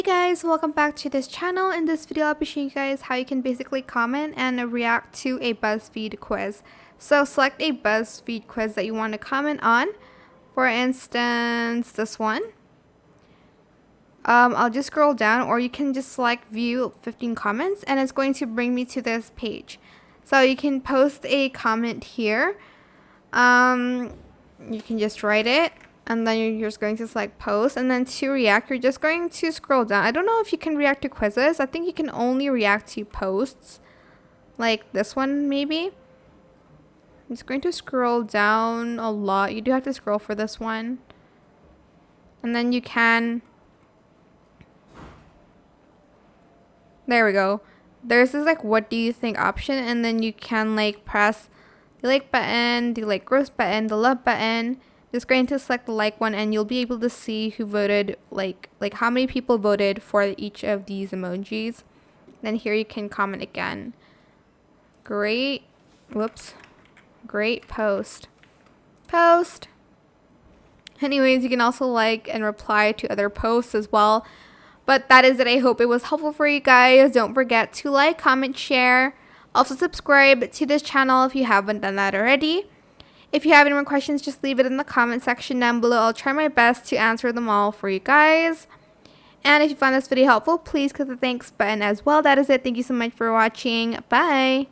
Hey guys, welcome back to this channel. In this video I'll be showing you guys how you can basically comment and react to a BuzzFeed quiz. So select a BuzzFeed quiz that you want to comment on. For instance, this one. I'll just scroll down, or you can just select view 15 comments and it's going to bring me to this page. So you can post a comment here. You can just write it. And then you're just going to select post, and then to react you're just going to scroll down. I don't know if you can react to quizzes. I think you can only react to posts, like this one maybe. I'm just going to scroll down a lot. You do have to scroll for this one, and then you can, there we go, there's this like what do you think option, and then you can like press the like button, the like gross button, the love button. Just going to select the like one, and you'll be able to see who voted, like how many people voted for each of these emojis. Then here you can comment again. Great post. Anyways, you can also like and reply to other posts as well. But that is it. I hope it was helpful for you guys. Don't forget to like, comment, share. Also subscribe to this channel if you haven't done that already. If you have any more questions, just leave it in the comment section down below. I'll try my best to answer them all for you guys. And if you found this video helpful, please click the thanks button as well. That is it. Thank you so much for watching. Bye.